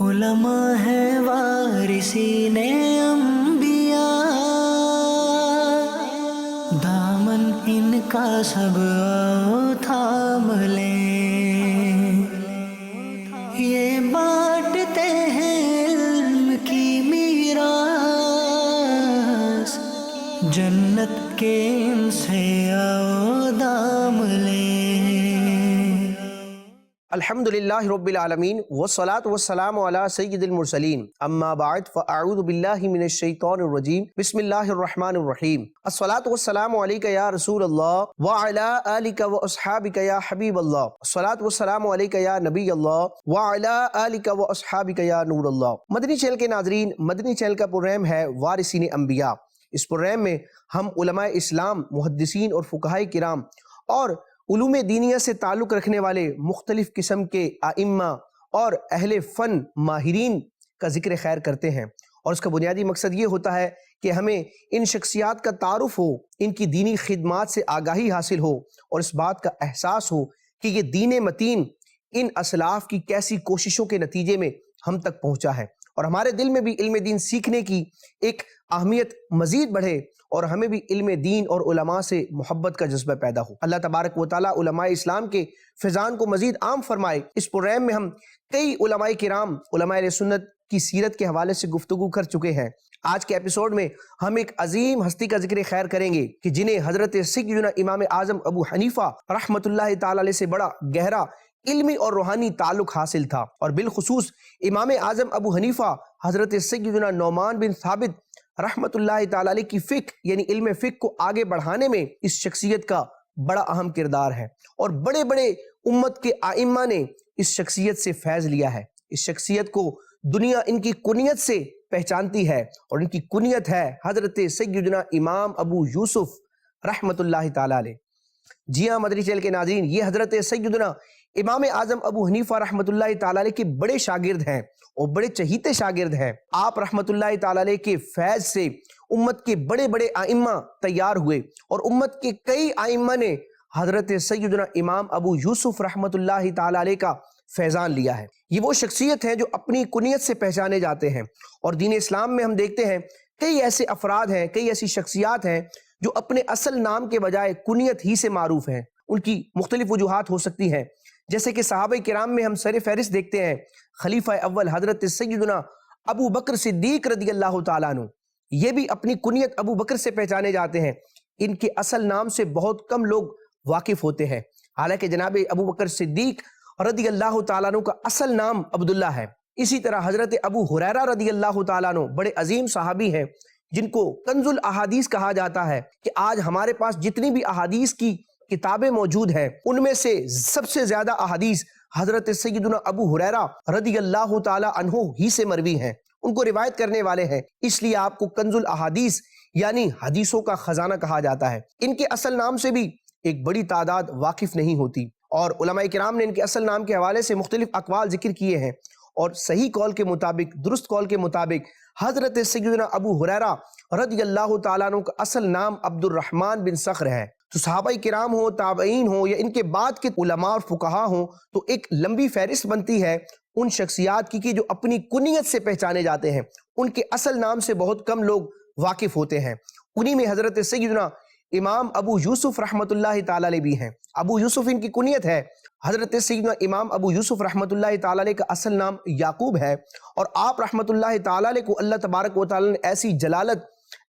علماء ہے وارثین انبیاء، دامن ان کا سب آؤ تھام لیں، یہ بانٹتے ہیں علم کی میراث، جنت کے ان سے آؤ دام لیں۔ الحمدللہ رب العالمین والصلاة والسلام علی سید المرسلین، اما بعد فاعوذ باللہ من الشیطان الرجیم، بسم اللہ الرحمن الرحیم۔ الصلاة والسلام علیک یا رسول اللہ وعلی آلک واصحابک یا حبیب اللہ، الصلاة والسلام علیک یا نبی اللہ وعلی آلک واصحابک یا نور اللہ۔ مدنی چینل کے ناظرین، مدنی چینل کا پروگرام ہے وارثین انبیاء۔ اس پروگرام میں ہم علماء اسلام، محدثین اور فقہاء کرام اور علوم دینیہ سے تعلق رکھنے والے مختلف قسم کے ائمہ اور اہل فن ماہرین کا ذکر خیر کرتے ہیں، اور اس کا بنیادی مقصد یہ ہوتا ہے کہ ہمیں ان شخصیات کا تعارف ہو، ان کی دینی خدمات سے آگاہی حاصل ہو، اور اس بات کا احساس ہو کہ یہ دین متین ان اسلاف کی کیسی کوششوں کے نتیجے میں ہم تک پہنچا ہے، اور ہمارے دل میں بھی علم دین سیکھنے کی ایک اہمیت مزید بڑھے، اور ہمیں بھی علم دین اور علماء سے محبت کا جذبہ پیدا ہو۔ اللہ تبارک و تعالیٰ علماء اسلام کے فیضان کو مزید عام فرمائے۔ اس پروگرام میں ہم کئی علماء کرام، علماء اہل سنت کی سیرت کے حوالے سے گفتگو کر چکے ہیں۔ آج کے ایپیسوڈ میں ہم ایک عظیم ہستی کا ذکر خیر کریں گے کہ جنہیں حضرت سیدنا امام اعظم ابو حنیفہ رحمۃ اللہ تعالی علیہ سے بڑا گہرا علمی اور روحانی تعلق حاصل تھا، اور بالخصوص امام اعظم ابو حنیفہ حضرت سیدنا نعمان بن ثابت رحمت اللہ تعالی علیہ کی فقہ یعنی علم فقہ کو آگے بڑھانے میں اس شخصیت کا بڑا اہم کردار ہے، اور بڑے بڑے امت کے ائمہ نے اس شخصیت سے فیض لیا ہے۔ اس شخصیت کو دنیا ان کی کنیت سے پہچانتی ہے، اور ان کی کنیت ہے حضرت سیدنا امام ابو یوسف رحمت اللہ تعالی علیہ۔ جی ہاں مدنی چینل کے ناظرین، یہ حضرت سیدنا امام اعظم ابو حنیفہ رحمت اللہ تعالی علیہ کے بڑے شاگرد ہیں اور بڑے چہیتے شاگرد ہیں۔ آپ رحمت اللہ تعالی علیہ کے فیض سے امت کے بڑے بڑے ائمہ تیار ہوئے، اور امت کے کئی ائمہ نے حضرت سیدنا امام ابو یوسف رحمت اللہ تعالی علیہ کا فیضان لیا ہے۔ یہ وہ شخصیت ہیں جو اپنی کنیت سے پہچانے جاتے ہیں، اور دین اسلام میں ہم دیکھتے ہیں کئی ایسے افراد ہیں، کئی ایسی شخصیات ہیں جو اپنے اصل نام کے بجائے کنیت ہی سے معروف ہیں۔ ان کی مختلف وجوہات ہو سکتی ہیں، جیسے کہ صحابہ کرام میں ہم سر فہرست دیکھتے ہیں خلیفہ اول حضرت سیدنا ابو بکر صدیق رضی اللہ تعالیٰ عنہ، یہ بھی اپنی کنیت ابو بکر سے پہچانے جاتے ہیں۔ ان کے اصل نام سے بہت کم لوگ واقف ہوتے ہیں، حالانکہ جناب ابو بکر صدیق رضی اللہ تعالیٰ عنہ کا اصل نام عبداللہ ہے۔ اسی طرح حضرت ابو ہریرہ رضی اللہ تعالیٰ عنہ بڑے عظیم صحابی ہیں، جن کو کنز الاحادیث کہا جاتا ہے، کہ آج ہمارے پاس جتنی بھی احادیث کی کتابیں موجود ہیں ان میں سے سب سے زیادہ احادیث حضرت سیدنا ابو ہریرہ رضی اللہ تعالی عنہ ہی سے مروی ہیں، ان کو روایت کرنے والے ہیں، اس لیے آپ کو کنز الاحادیث یعنی حدیثوں کا خزانہ کہا جاتا ہے۔ ان کے اصل نام سے بھی ایک بڑی تعداد واقف نہیں ہوتی، اور علماء کرام نے ان کے اصل نام کے حوالے سے مختلف اقوال ذکر کیے ہیں، اور صحیح قول کے مطابق، درست قول کے مطابق حضرت سیدنا ابو ہریرہ رضی اللہ تعالیٰ عنہ کا اصل نام عبد الرحمن بن صخر ہے۔ تو صحابہ کرام ہوں، تابعین ہوں، یا ان کے بعد کے علماء اور فقہا ہوں، تو ایک لمبی فہرست بنتی ہے ان شخصیات کی کہ جو اپنی کنیت سے پہچانے جاتے ہیں، ان کے اصل نام سے بہت کم لوگ واقف ہوتے ہیں۔ انہی میں حضرت سیدنا امام ابو یوسف رحمت اللہ تعالی علیہ بھی ہیں۔ ابو یوسف ان کی کنیت ہے۔ حضرت سیدنا امام ابو یوسف رحمت اللہ تعالی علیہ کا اصل نام یعقوب ہے، اور آپ رحمت اللہ تعالی علیہ کو اللہ تبارک و تعالی نے ایسی جلالت،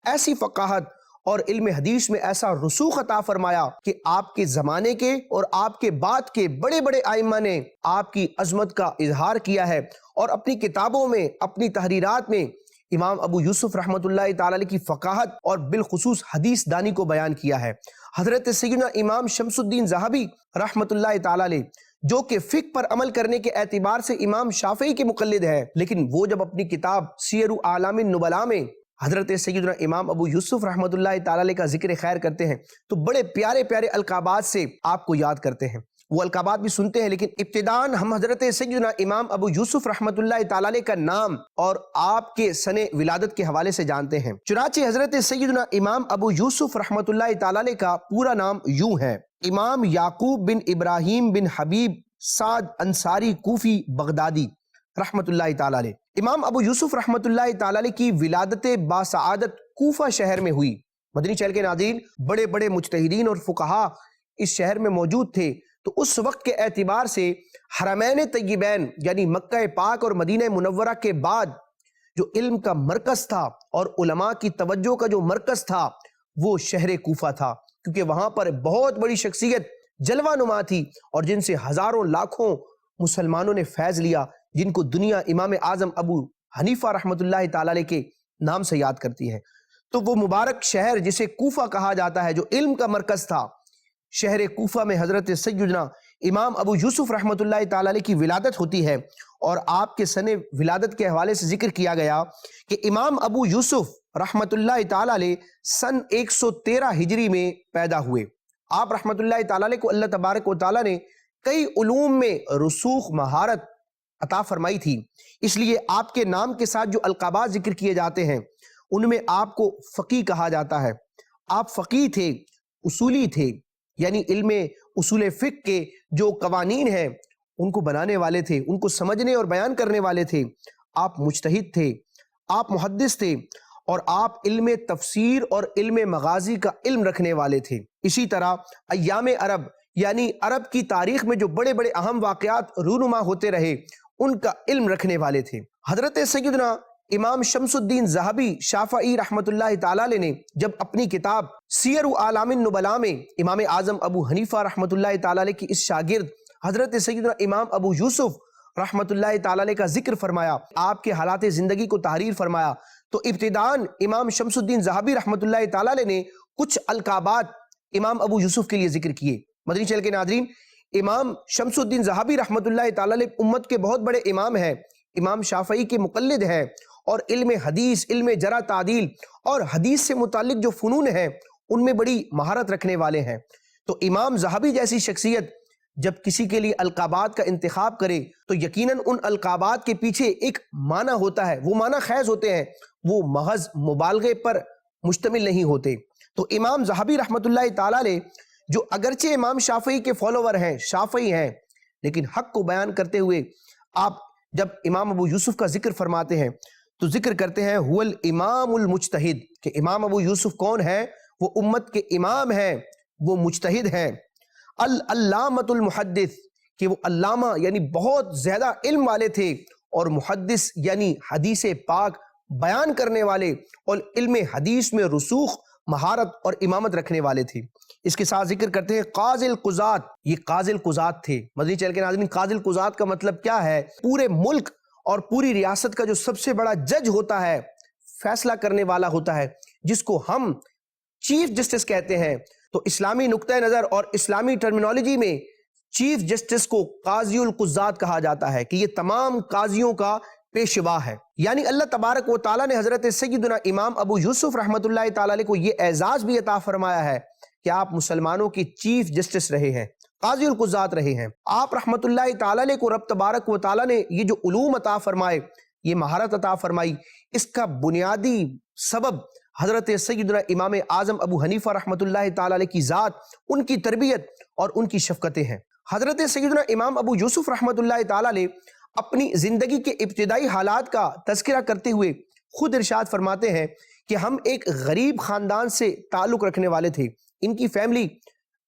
ایسی فقاہت اور علم حدیث میں ایسا رسوخ عطا فرمایا کہ آپ کے زمانے کے اور آپ کے بعد کے بڑے بڑے ائمہ نے آپ کی عظمت کا اظہار کیا ہے، اور اپنی کتابوں میں، اپنی تحریرات میں امام ابو یوسف رحمت اللہ تعالی علیہ کی فقاہت اور بالخصوص حدیث دانی کو بیان کیا ہے۔ حضرت سیدنا امام شمس الدین ذہبی رحمت اللہ تعالی علیہ، جو کہ فقہ پر عمل کرنے کے اعتبار سے امام شافعی کے مقلد ہے، لیکن وہ جب اپنی کتاب سیر اعلام النبلاء میں حضرت سیدنا امام ابو یوسف رحمت اللہ تعالی علیہ کا ذکر خیر کرتے ہیں تو بڑے پیارے پیارے القابات سے آپ کو یاد کرتے ہیں، وہ القابات بھی سنتے ہیں، لیکن ابتداً ہم حضرت سیدنا امام ابو یوسف رحمت اللہ تعالی علیہ کا نام اور آپ کے سن ولادت کے حوالے سے جانتے ہیں۔ چنانچہ حضرت سیدنا امام ابو یوسف رحمت اللہ تعالی علیہ کا پورا نام یوں ہے: امام یعقوب بن ابراہیم بن حبیب سعد انصاری کوفی بغدادی رحمۃ اللہ تعالی علیہ۔ امام ابو یوسف رحمۃ اللہ تعالی علیہ کی ولادت باسعادت کوفہ شہر میں ہوئی۔ مدنی چینل کے ناظرین، بڑے بڑے مجتہدین اور فقہا اس شہر میں موجود تھے، تو اس وقت کے اعتبار سے حرمین طیبین یعنی مکہ پاک اور مدینہ منورہ کے بعد جو علم کا مرکز تھا اور علماء کی توجہ کا جو مرکز تھا وہ شہر کوفہ تھا، کیونکہ وہاں پر بہت بڑی شخصیت جلوہ نما تھی اور جن سے ہزاروں لاکھوں مسلمانوں نے فیض لیا، جن کو دنیا امام اعظم ابو حنیفہ رحمۃ اللہ تعالی علیہ کے نام سے یاد کرتی ہے۔ تو وہ مبارک شہر جسے کوفہ کہا جاتا ہے، جو علم کا مرکز تھا، شہر کوفہ میں حضرت سیدنا امام ابو یوسف رحمۃ اللہ تعالی علیہ کی ولادت ہوتی ہے۔ اور آپ کے سن ولادت کے حوالے سے ذکر کیا گیا کہ امام ابو یوسف رحمۃ اللہ تعالی علیہ سن 113 ہجری میں پیدا ہوئے۔ آپ رحمۃ اللہ تعالی علیہ کو اللہ تبارک و تعالی نے کئی علوم میں رسوخ مہارت عطا فرمائی تھی، اس لیے آپ کے نام کے ساتھ جو القابات ذکر کیے جاتے ہیں ان میں آپ کو فقیہ کہا جاتا ہے۔ آپ فقیہ تھے، اصولی تھے، یعنی علم اصول فقہ کے جو قوانین ہیں ان کو بنانے والے تھے، ان کو سمجھنے اور بیان کرنے والے تھے۔ آپ مجتہد تھے، آپ محدث تھے، اور آپ علم تفسیر اور علم مغازی کا علم رکھنے والے تھے۔ اسی طرح ایام عرب یعنی عرب کی تاریخ میں جو بڑے بڑے اہم واقعات رونما ہوتے رہے ان کا علم رکھنے والے تھے۔ حضرت سیدنا امام شمس الدین ذہبی شافعی رحمۃ اللہ تعالی علیہ نے جب اپنی کتاب سیر اعلام النبلاء میں امام اعظم ابو حنیفہ رحمۃ اللہ تعالی علیہ کی اس شاگرد حضرت سیدنا امام ابو یوسف رحمۃ اللہ تعالی علیہ کا ذکر فرمایا، آپ کے حالات زندگی کو تحریر فرمایا، تو ابتداً امام شمس الدین ذہبی رحمۃ اللہ تعالی علیہ نے کچھ القابات امام ابو یوسف کے لیے ذکر کیے۔ مدنی چینل کے ناظرین، امام شمس الدین ذہبی رحمۃ اللہ تعالی علیہ امت کے بہت بڑے امام ہیں، امام شافعی کے مقلد ہیں، اور علم حدیث، علم جرح تعدیل اور حدیث سے متعلق جو فنون ہیں ان میں بڑی مہارت رکھنے والے ہیں۔ تو امام ذہبی جیسی شخصیت جب کسی کے لیے القابات کا انتخاب کرے تو یقیناً ان القابات کے پیچھے ایک معنی ہوتا ہے، وہ معنی خیز ہوتے ہیں، وہ محض مبالغے پر مشتمل نہیں ہوتے۔ تو امام ذہبی رحمۃ اللہ تعالی علیہ جو اگرچہ امام شافعی کے فالوور ہیں، شافعی ہیں، لیکن حق کو بیان کرتے ہوئے آپ جب امام ابو یوسف کا ذکر فرماتے ہیں تو ذکر کرتے ہیں هو الامام المجتہد، کہ امام ابو یوسف کون ہے؟ وہ امت کے امام ہیں، وہ مجتہد ہیں۔ العلامۃ المحدث، کہ وہ علامہ یعنی بہت زیادہ علم والے تھے، اور محدث یعنی حدیث پاک بیان کرنے والے اور علم حدیث میں رسوخ مہارت اور امامت رکھنے والے تھے۔ اس کے ساتھ ذکر کرتے ہیں قاضی القضات، یہ قاضی القضات تھے۔ مدنی چینل کے ناظرین، قاضی القضات کا مطلب کیا ہے؟ پورے ملک اور پوری ریاست کا جو سب سے بڑا جج ہوتا ہے، فیصلہ کرنے والا ہوتا ہے، جس کو ہم چیف جسٹس کہتے ہیں۔ تو اسلامی نقطہ نظر اور اسلامی ٹرمینالوجی میں چیف جسٹس کو قاضی القضات کہا جاتا ہے، کہ یہ تمام قاضیوں کا پیشوا ہے۔ یعنی اللہ تبارک و تعالیٰ نے حضرت سیدنا امام ابو یوسف رحمۃ اللہ تعالی علیہ کو یہ اعزاز بھی عطا فرمایا ہے کہ آپ مسلمانوں کی چیف جسٹس رہے ہیں، قاضی القضات رہے ہیں۔ آپ رحمۃ اللہ تعالی علیہ کو رب تبارک و تعالیٰ نے یہ جو علوم عطا فرمائے، یہ مہارت عطا فرمائی، اس کا بنیادی سبب حضرت سیدنا امام اعظم ابو حنیفہ رحمۃ اللہ تعالی علیہ کی ذات، ان کی تربیت اور ان کی شفقتیں ہیں۔ حضرت سیدنا امام ابو یوسف رحمۃ اللہ تعالی علیہ اپنی زندگی کے ابتدائی حالات کا تذکرہ کرتے ہوئے خود ارشاد فرماتے ہیں کہ ہم ایک غریب خاندان سے تعلق رکھنے والے تھے۔ ان کی فیملی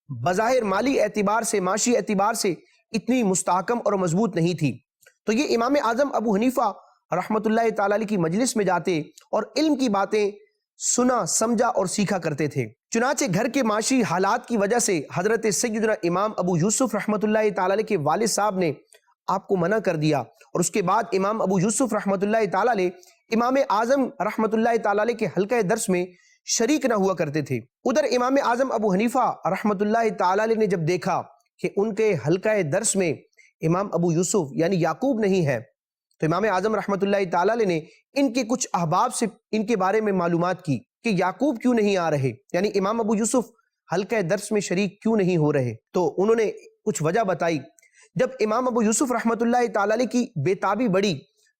بظاہر مالی اعتبار سے، معاشی اعتبار سے اتنی مستحکم اور مضبوط نہیں تھی۔ تو یہ امام اعظم ابو حنیفہ رحمۃ اللہ تعالی علیہ کی مجلس میں جاتے اور علم کی باتیں سنا، سمجھا اور سیکھا کرتے تھے۔ چنانچہ گھر کے معاشی حالات کی وجہ سے حضرت سیدنا امام ابو یوسف رحمۃ اللہ تعالی علیہ کے والد صاحب نے آپ کو منع کر دیا، اور اس کے بعد امام ابو یوسف رحمۃ اللہ تعالی علیہ امام اعظم رحمۃ اللہ تعالی علیہ کے حلقہ درس میں شریک نہ ہوا کرتے تھے۔ ادھر امام اعظم ابو حنیفہ رحمۃ اللہ تعالی علیہ نے جب دیکھا کہ ان کے حلقہ درس میں امام ابو یوسف یعنی یعقوب نہیں ہے، تو امام اعظم رحمۃ اللہ تعالی علیہ نے ان کے کچھ احباب سے ان کے بارے میں معلومات کی کہ یعقوب کیوں نہیں آ رہے، یعنی امام ابو یوسف حلقہ درس میں شریک کیوں نہیں ہو رہے۔ تو انہوں نے کچھ وجہ بتائی۔ جب امام ابو یوسف رحمۃ اللہ تعالی علیہ کی بے تابی بڑھی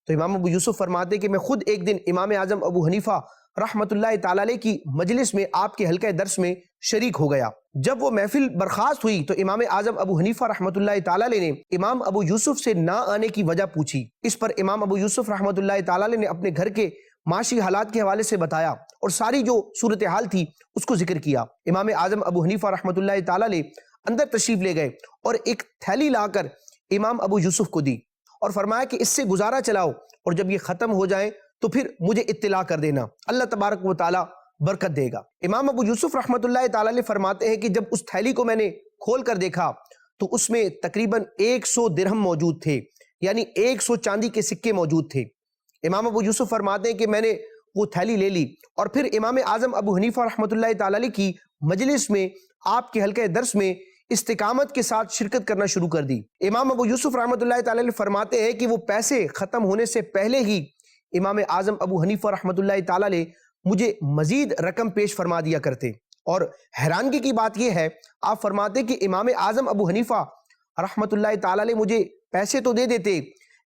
تو امام ابو یوسف فرماتے کہ میں خود ایک دن امام اعظم ابو حنیفہ رحمۃ اللہ تعالی علیہ کی مجلس میں آپ کے حلقہ درس میں شریک ہو گیا۔ جب وہ محفل برخاست ہوئی تو امام اعظم ابو حنیفہ رحمۃ اللہ تعالی علیہ نے امام ابو یوسف سے نہ آنے کی وجہ پوچھی۔ اس پر امام ابو یوسف رحمۃ اللہ تعالی علیہ نے اپنے گھر کے معاشی حالات کے حوالے سے بتایا اور ساری جو صورتحال تھی اس کو ذکر کیا۔ امام اعظم ابو حنیفہ رحمۃ اللہ تعالی علیہ اندر تشریف لے گئے اور ایک تھیلی لا کر امام ابو یوسف کو دی اور فرمایا کہ اس سے گزارا چلاؤ اور جب یہ ختم ہو جائے تو پھر مجھے اطلاع کر دینا، اللہ تبارک و تعالی برکت دے گا۔ امام ابو یوسف رحمۃ اللہ تعالی علیہ فرماتے ہیں کہ جب اس تھیلی کو میں نے کھول کر دیکھا تو اس میں تقریباً 100 درہم موجود تھے، یعنی 100 چاندی کے سکے موجود تھے۔ امام ابو یوسف فرماتے ہیں کہ میں نے وہ تھیلی لے لی اور پھر امام اعظم ابو حنیفہ رحمۃ اللہ تعالی علیہ کی مجلس میں آپ کے حلقہ درس میں استقامت کے ساتھ شرکت کرنا شروع کر دی۔ امام ابو یوسف رحمۃ اللہ تعالی علیہ فرماتے ہیں کہ وہ پیسے ختم ہونے سے پہلے ہی امام اعظم ابو حنیفہ رحمۃ اللہ تعالی علیہ مجھے مزید رقم پیش فرما دیا کرتے، اور حیرانگی کی بات یہ ہے آپ فرماتے کہ امام اعظم ابو حنیفہ رحمۃ اللہ تعالی علیہ مجھے پیسے تو دے دیتے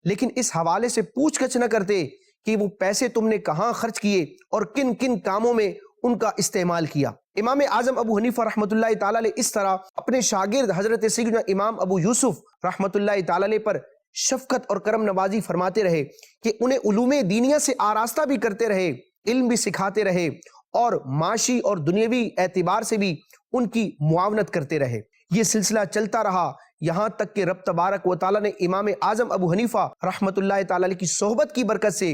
لیکن اس حوالے سے پوچھ گچھ نہ کرتے کہ وہ پیسے تم نے کہاں خرچ کیے اور کن کن کاموں میں ان کا استعمال کیا۔ امام اعظم ابو حنیفہ رحمۃ اللہ تعالی علیہ اس طرح اپنے شاگرد حضرت سیدنا امام ابو یوسف رحمۃ اللہ تعالی علیہ پر شفقت اور کرم نوازی فرماتے رہے کہ انہیں علوم دینیہ سے آراستہ بھی کرتے رہے، علم بھی سکھاتے رہے اور معاشی اور دنیاوی اعتبار سے بھی ان کی معاونت کرتے رہے۔ یہ سلسلہ چلتا رہا یہاں تک کہ رب تبارک و تعالی نے امام اعظم ابو حنیفہ رحمۃ اللہ تعالی علیہ کی صحبت کی برکت سے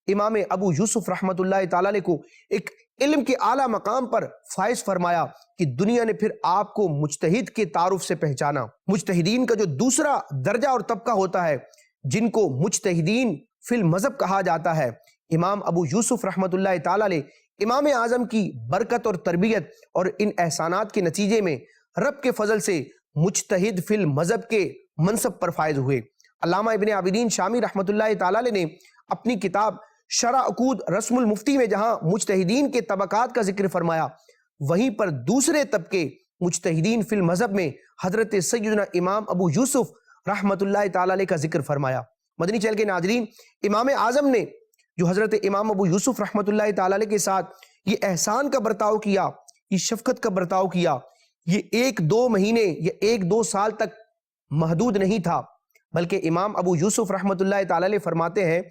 امام ابو یوسف رحمۃ اللہ تعالی علیہ کو ایک علم کے اعلیٰ مقام پر فائز فرمایا کہ دنیا نے پھر آپ کو مجتہد کے تعارف سے پہچانا۔ مجتہدین کا جو دوسرا درجہ اور طبقہ ہوتا ہے جن کو مجتہدین فی المذہب کہا جاتا ہے، امام ابو یوسف رحمۃ اللہ تعالی علیہ امام اعظم کی برکت اور تربیت اور ان احسانات کے نتیجے میں رب کے فضل سے مجتہد فی المذہب کے منصب پر فائز ہوئے۔ علامہ ابن عابدین شامی رحمۃ اللہ تعالی علیہ نے اپنی کتاب شرح عقود رسم المفتی میں جہاں مجتہدین کے طبقات کا ذکر فرمایا، وہیں پر دوسرے طبقے مجتہدین فی المذہب میں حضرت سیدنا امام ابو یوسف رحمۃ اللہ تعالی علیہ کا ذکر فرمایا۔ مدنی چینل کے ناظرین، امام اعظم نے جو حضرت امام ابو یوسف رحمۃ اللہ تعالی علیہ کے ساتھ یہ احسان کا برتاؤ کیا، یہ شفقت کا برتاؤ کیا، یہ 1-2 مہینے یا 1-2 سال تک محدود نہیں تھا، بلکہ امام ابو یوسف رحمۃ اللہ تعالی علیہ فرماتے ہیں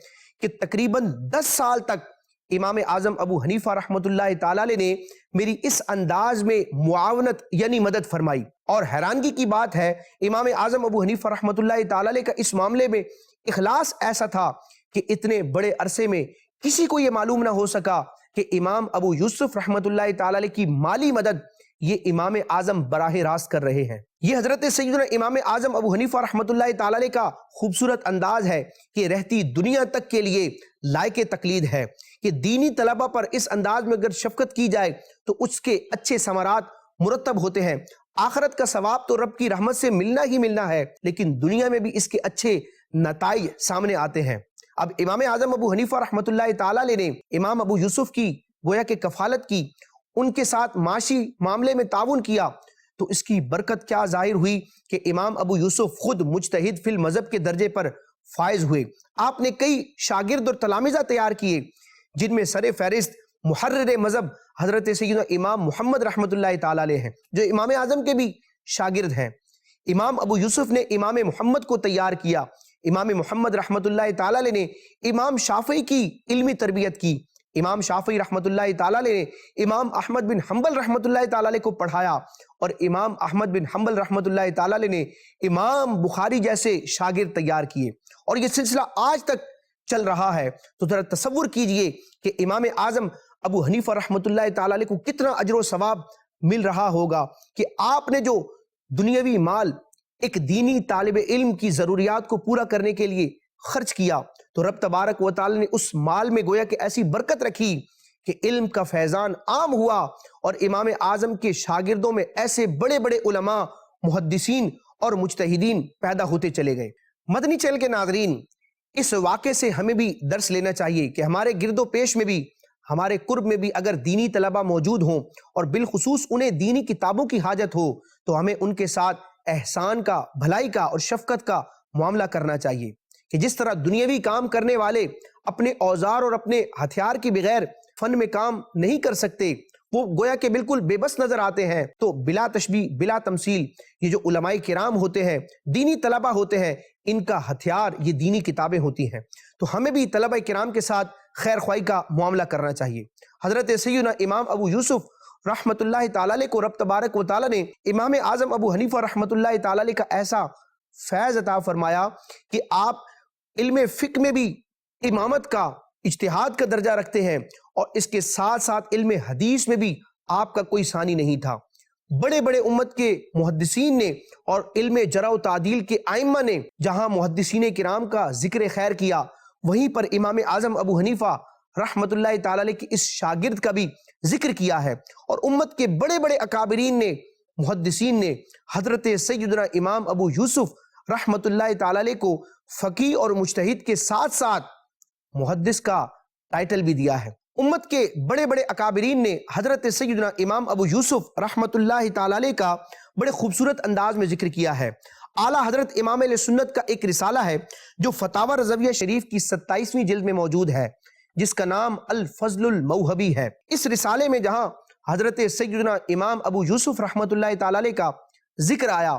کہ تقریباً 10 سال تک امام اعظم ابو حنیفہ رحمۃ اللہ تعالی علیہ نے میری اس انداز میں معاونت یعنی مدد فرمائی۔ اور حیرانگی کی بات ہے امام اعظم ابو حنیفہ رحمۃ اللہ تعالی علیہ کا اس معاملے میں اخلاص ایسا تھا کہ اتنے بڑے عرصے میں کسی کو یہ معلوم نہ ہو سکا کہ امام ابو یوسف رحمۃ اللہ تعالی علیہ کی مالی مدد یہ امام اعظم براہ راست کر رہے ہیں۔ یہ حضرت سیدنا امام اعظم ابو حنیفہ رحمۃ اللہ تعالی علیہ کا خوبصورت انداز ہے کہ رہتی دنیا تک کے لیے لائق تقلید ہے کہ دینی طلبہ پر اس انداز میں اگر شفقت کی جائے تو اس کے اچھے ثمرات مرتب ہوتے ہیں۔ آخرت کا ثواب تو رب کی رحمت سے ملنا ہی ملنا ہے، لیکن دنیا میں بھی اس کے اچھے نتائج سامنے آتے ہیں۔ اب امام اعظم ابو حنیفہ رحمۃ اللہ تعالی علیہ نے امام ابو یوسف کی گویا کہ کفالت کی، ان کے ساتھ معاشی معاملے میں تعاون کیا، تو اس کی برکت کیا ظاہر ہوئی کہ امام ابو یوسف خود مجتہد فی المذہب کے درجے پر فائز ہوئے۔ آپ نے کئی شاگرد اور تلامذہ تیار کیے جن میں سر فہرست محرر مذہب حضرت سیدنا امام محمد رحمۃ اللہ تعالی علیہ ہیں، جو امام اعظم کے بھی شاگرد ہیں۔ امام ابو یوسف نے امام محمد کو تیار کیا، امام محمد رحمۃ اللہ تعالی علیہ نے امام شافعی کی علمی تربیت کی، امام شافعی رحمۃ اللہ تعالی علیہ نے امام احمد بن حنبل رحمۃ اللہ تعالی علیہ کو پڑھایا، اور امام احمد بن حنبل رحمۃ اللہ تعالی علیہ نے امام بخاری جیسے شاگرد تیار کیے، اور یہ سلسلہ آج تک چل رہا ہے۔ تو ذرا تصور کیجئے کہ امام اعظم ابو حنیفہ رحمۃ اللہ تعالی علیہ کو کتنا اجر و ثواب مل رہا ہوگا کہ آپ نے جو دنیاوی مال ایک دینی طالب علم کی ضروریات کو پورا کرنے کے لیے خرچ کیا، تو رب تبارک و تعالی نے اس مال میں گویا کہ ایسی برکت رکھی کہ علم کا فیضان عام ہوا، اور امام اعظم کے شاگردوں میں ایسے بڑے بڑے علماء، محدثین اور مجتہدین پیدا ہوتے چلے گئے۔ مدنی چینل کے ناظرین، اس واقعے سے ہمیں بھی درس لینا چاہیے کہ ہمارے گرد و پیش میں بھی، ہمارے قرب میں بھی اگر دینی طلبہ موجود ہوں اور بالخصوص انہیں دینی کتابوں کی حاجت ہو، تو ہمیں ان کے ساتھ احسان کا، بھلائی کا اور شفقت کا معاملہ کرنا چاہیے کہ جس طرح دنیاوی کام کرنے والے اپنے اوزار اور اپنے ہتھیار کے بغیر فن میں کام نہیں کر سکتے، وہ گویا کہ بالکل بے بس نظر آتے ہیں، تو بلا تشبیہ بلا تمثیل یہ جو علماء کرام ہوتے ہیں، دینی طلبہ ہوتے ہیں، ان کا ہتھیار یہ دینی کتابیں ہوتی ہیں۔ تو ہمیں بھی طلبہ کرام کے ساتھ خیر خواہی کا معاملہ کرنا چاہیے۔ حضرت سیدنا امام ابو یوسف رحمۃ اللہ تعالی علیہ کو رب تبارک و تعالی نے امام اعظم ابو حنیفہ رحمۃ اللہ تعالی علیہ کا ایسا فیض عطا فرمایا کہ آپ علم فقہ میں بھی امامت کا اجتہاد کا درجہ رکھتے ہیں، اور اس کے ساتھ ساتھ علم حدیث میں بھی آپ کا کوئی ثانی نہیں تھا۔ بڑے بڑے امت کے محدثین نے اور علم جرح و تعدیل کے ائمہ نے جہاں محدثین کرام کا ذکر خیر کیا، وہیں پر امام اعظم ابو حنیفہ رحمۃ اللہ تعالی علیہ کی اس شاگرد کا بھی ذکر کیا ہے، اور امت کے بڑے بڑے اکابرین نے محدثین نے حضرت سیدنا امام ابو یوسف رحمۃ اللہ تعالی علیہ کو فقیہ اور مجتہد کے ساتھ ساتھ محدث کا ٹائٹل بھی دیا ہے۔ امت کے بڑے بڑے اکابرین نے حضرت سیدنا امام ابو یوسف رحمۃ اللہ تعالی علیہ کا بڑے خوبصورت انداز میں ذکر کیا ہے۔ اعلیٰ حضرت امام علیہ سنت کا ایک رسالہ ہے جو فتاوی رضویہ شریف کی 27ویں جلد میں موجود ہے، جس کا نام الفضل الموہبی ہے۔ اس رسالے میں جہاں حضرت سیدنا امام ابو یوسف رحمۃ اللہ تعالی علیہ کا ذکر آیا،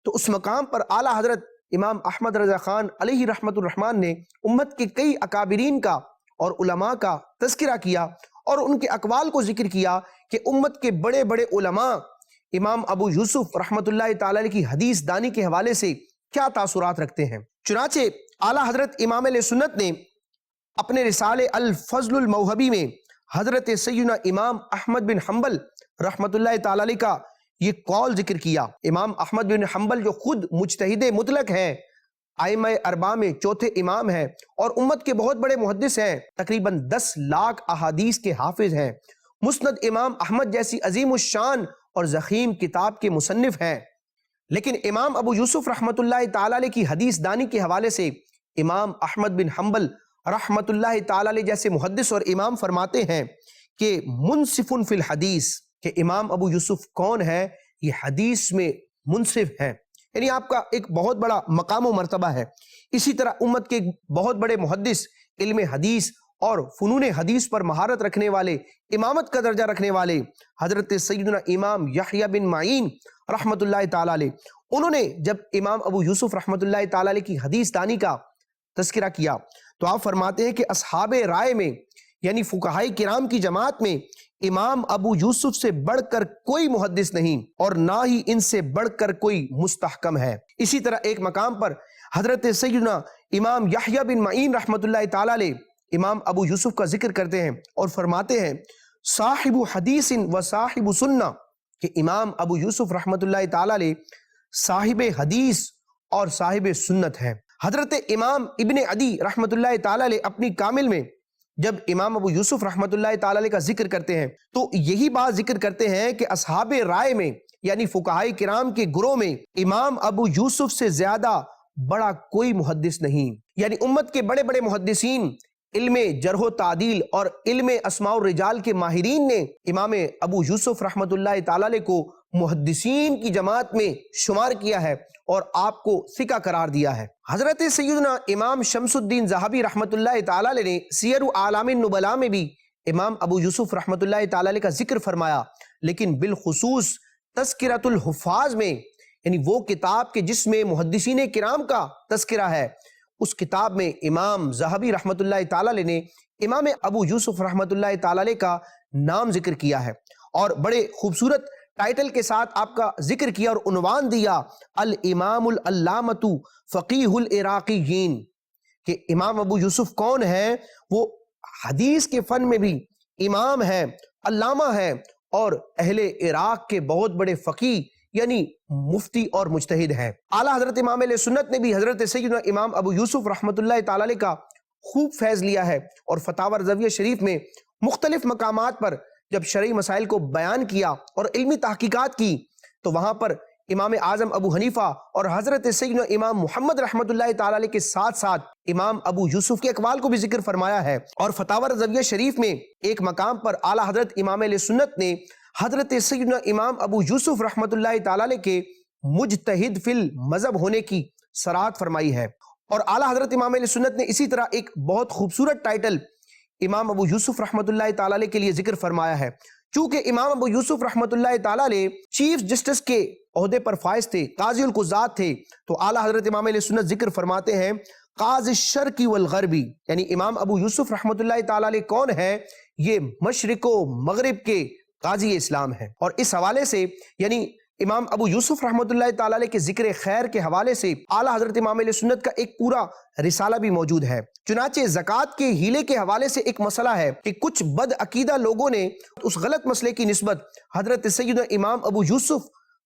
تو اس مقام پر اعلیٰ حضرت امام احمد رضا خان علیہ رحمۃ الرحمن نے امت کے کئی اکابرین کا اور علماء کا تذکرہ کیا، اور ان کے اقوال کو ذکر کیا کہ امت کے بڑے بڑے علماء امام ابو یوسف رحمۃ اللہ تعالی علیہ کی حدیث دانی کے حوالے سے کیا تاثرات رکھتے ہیں۔ چنانچہ اعلیٰ حضرت امام علیہ سنت نے اپنے رسالے الفضل الموہبی میں حضرت سیدنا امام احمد بن حنبل رحمۃ اللہ تعالی علیہ کا یہ قول ذکر کیا۔ امام احمد بن حنبل جو خود مجتہد مطلق ہیں، ائمہ اربعہ میں چوتھے امام ہیں، اور امت کے بہت بڑے محدث ہیں، تقریباً 10 لاکھ احادیث کے حافظ ہیں، مسند امام احمد جیسی عظیم الشان اور ضخیم کتاب کے مصنف ہیں، لیکن امام ابو یوسف رحمۃ اللہ تعالی علیہ کی حدیث دانی کے حوالے سے امام احمد بن حنبل رحمۃ اللہ تعالی علیہ جیسے محدث اور امام فرماتے ہیں کہ منصف فی الحدیث، کہ امام ابو یوسف کون ہے؟ یہ حدیث میں منصف ہیں، یعنی آپ کا ایک بہت بڑا مقام و مرتبہ ہے۔ اسی طرح امت کے بہت بڑے محدث، علم حدیث اور فنون حدیث پر مہارت رکھنے والے، امامت کا درجہ رکھنے والے حضرت سیدنا امام یحییٰ بن معین رحمۃ اللہ تعالی علیہ، انہوں نے جب امام ابو یوسف رحمۃ اللہ تعالی علیہ کی حدیث دانی کا تذکرہ کیا تو آپ فرماتے ہیں کہ اصحاب رائے میں یعنی فقہاء کرام کی جماعت میں امام ابو یوسف سے بڑھ کر کوئی محدث نہیں، اور نہ ہی ان سے بڑھ کر کوئی مستحکم ہے۔ اسی طرح ایک مقام پر حضرت سیدنا امام یحییٰ بن معین رحمۃ اللہ تعالی علیہ امام ابو یوسف کا ذکر کرتے ہیں اور فرماتے ہیں صاحب حدیث و صاحب سنہ، کہ امام ابو یوسف رحمۃ اللہ تعالی علیہ صاحب حدیث اور صاحب سنت ہے۔ حضرت امام ابن عدی رحمۃ اللہ تعالی علیہ اپنی کامل میں جب امام ابو یوسف رحمۃ اللہ تعالی علیہ کا ذکر کرتے ہیں تو یہی بات ذکر کرتے ہیں کہ اصحاب رائے میں یعنی فقہاء کرام کے گروہ میں امام ابو یوسف سے زیادہ بڑا کوئی محدث نہیں، یعنی امت کے بڑے بڑے محدثین، علم جرح و تعدیل اور علم اسماء الرجال کے ماہرین نے امام ابو یوسف رحمۃ اللہ تعالی علیہ کو محدثین کی جماعت میں شمار کیا ہے اور آپ کو ثقہ قرار دیا ہے۔ حضرت سیدنا امام شمس الدین ذہبی رحمۃ اللہ تعالی علیہ نے سیر اعلام النبلاء میں بھی امام ابو یوسف رحمۃ اللہ تعالی علیہ کا ذکر فرمایا، لیکن بالخصوص تذکرۃ الحفاظ میں، یعنی وہ کتاب کے جس میں محدثین کرام کا تذکرہ ہے، اس کتاب میں امام ذہبی رحمۃ اللہ تعالی علیہ نے امام ابو یوسف رحمۃ اللہ تعالی علیہ کا نام ذکر کیا ہے، اور بڑے خوبصورت ٹائٹل کے ساتھ آپ کا ذکر کیا اور عنوان دیا الامام العلامۃ فقیہ العراقیین، کہ امام ابو یوسف کون ہے؟ وہ حدیث کے فن میں بھی امام ہے، علامہ ہے، اور اہل عراق کے بہت بڑے فقیہ یعنی مفتی اور مجتہد ہے۔ اعلیٰ حضرت امام علیہ سنت نے بھی حضرت سیدنا امام ابو یوسف رحمۃ اللہ تعالی علیہ کا خوب فیض لیا ہے، اور فتاوی رضویہ شریف میں مختلف مقامات پر جب شرعی مسائل کو بیان کیا اور علمی تحقیقات کی تو وہاں پر امام اعظم ابو حنیفہ اور حضرت سیدنا امام محمد رحمۃ اللہ تعالی علیہ کے ساتھ ساتھ امام ابو یوسف کے اقوال کو بھی ذکر فرمایا ہے، اور فتاوی رضویہ شریف میں ایک مقام پر اعلیٰ حضرت امام علیہ سنت نے حضرت سیدنا امام ابو یوسف رحمۃ اللہ تعالی علیہ کے مجتہد فی المذہب ہونے کی صراحت فرمائی ہے، اور اعلیٰ حضرت امام علیہ سنت نے اسی طرح ایک بہت خوبصورت ٹائٹل امام ابو یوسف رحمۃ اللہ تعالیٰ علیہ کے لیے ذکر فرمایا ہے۔ چونکہ امام ابو یوسف رحمۃ اللہ تعالیٰ علیہ چیف جسٹس کے عہدے پر فائز تھے، قاضی القضات تھے، تو اعلیٰ حضرت امام علیہ سنت ذکر فرماتے ہیں قاضی الشرقی والغربی، یعنی امام ابو یوسف رحمۃ اللہ تعالیٰ علیہ کون ہے؟ یہ مشرق و مغرب کے قاضی اسلام ہے۔ اور اس حوالے سے یعنی امام ابو یوسف رحمۃ اللہ تعالیٰ علیہ کے ذکر خیر کے حوالے سے اعلیٰ حضرت امام علیہ سنت کا ایک پورا رسالہ بھی موجود ہے۔ چنانچہ زکوٰۃ کے ہیلے کے حوالے سے ایک مسئلہ ہے کہ کچھ بد عقیدہ لوگوں نے اس غلط مسئلے کی نسبت حضرت سیدنا امام ابو یوسف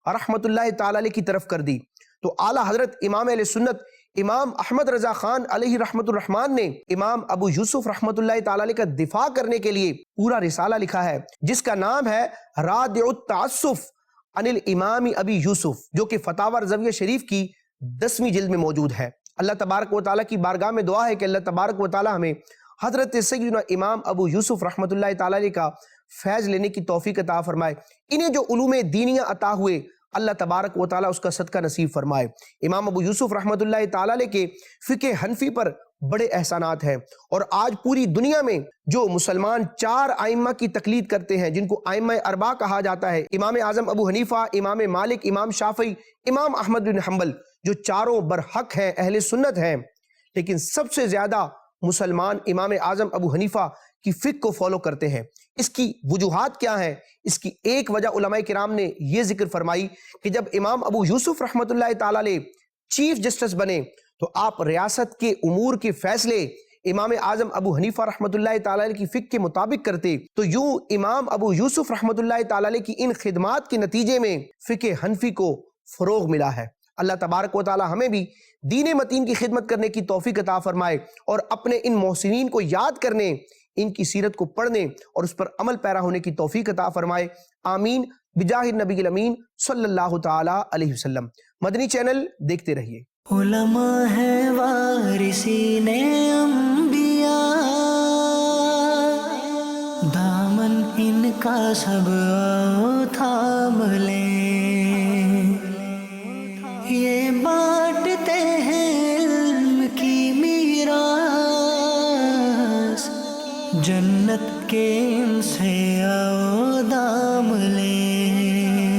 رحمۃ اللہ تعالیٰ علیہ کی طرف کر دی، تو اعلیٰ حضرت امام علیہ سنت امام احمد رضا خان علیہ رحمۃ الرحمن نے امام ابو یوسف رحمۃ اللہ تعالیٰ علیہ کا دفاع کرنے کے لیے پورا رسالہ لکھا ہے، جس کا نام ہے رادع التعسف عن الامام ابی یوسف، جو کہ فتاوی رضویہ شریف کی 10ویں جلد میں موجود ہے۔ اللہ تبارک و تعالیٰ کی بارگاہ میں دعا ہے کہ اللہ تبارک و تعالیٰ ہمیں حضرت سیدنا امام ابو یوسف رحمۃ اللہ تعالیٰ علیہ کا فیض لینے کی توفیق عطا فرمائے، انہیں جو علوم دینیہ عطا ہوئے اللہ تبارک و تعالیٰ اس کا صدقہ نصیب فرمائے۔ امام ابو یوسف رحمۃ اللہ تعالیٰ علیہ کے فقہ حنفی پر بڑے احسانات ہیں، اور آج پوری دنیا میں جو مسلمان 4 ائمہ کی تقلید کرتے ہیں، جن کو ائمہ اربعہ کہا جاتا ہے، امام اعظم ابو حنیفہ، امام مالک، امام شافعی، امام احمد بن حنبل، جو چاروں برحق ہیں، اہل سنت ہیں، لیکن سب سے زیادہ مسلمان امام اعظم ابو حنیفہ کی فقہ کو فالو کرتے ہیں۔ اس کی وجوہات کیا ہیں؟ اس کی ایک وجہ علماء کرام نے یہ ذکر فرمائی کہ جب امام ابو یوسف رحمۃ اللہ تعالیٰ علیہ چیف جسٹس بنے تو آپ ریاست کے امور کے فیصلے امام اعظم ابو حنیفہ رحمۃ اللہ تعالیٰ علیہ کی فقہ کے مطابق کرتے، تو یوں امام ابو یوسف رحمۃ اللہ تعالیٰ علیہ کی ان خدمات کے نتیجے میں فقہ حنفی کو فروغ ملا ہے۔ اللہ تبارک و تعالیٰ ہمیں بھی دین متین کی خدمت کرنے کی توفیق عطا فرمائے، اور اپنے ان محسنین کو یاد کرنے، ان کی سیرت کو پڑھنے اور اس پر عمل پیرا ہونے کی توفیق عطا فرمائے، آمین بجاہ النبی الامین صلی اللہ تعالی علیہ وسلم۔ مدنی چینل دیکھتے رہیے۔ علماء ہے وارثین انبیاء، دامن ان کا سب آؤ تھام لیں، یہ بانٹتے ہیں علم کی میراث، جنت کے ان سے آؤ دام لیں۔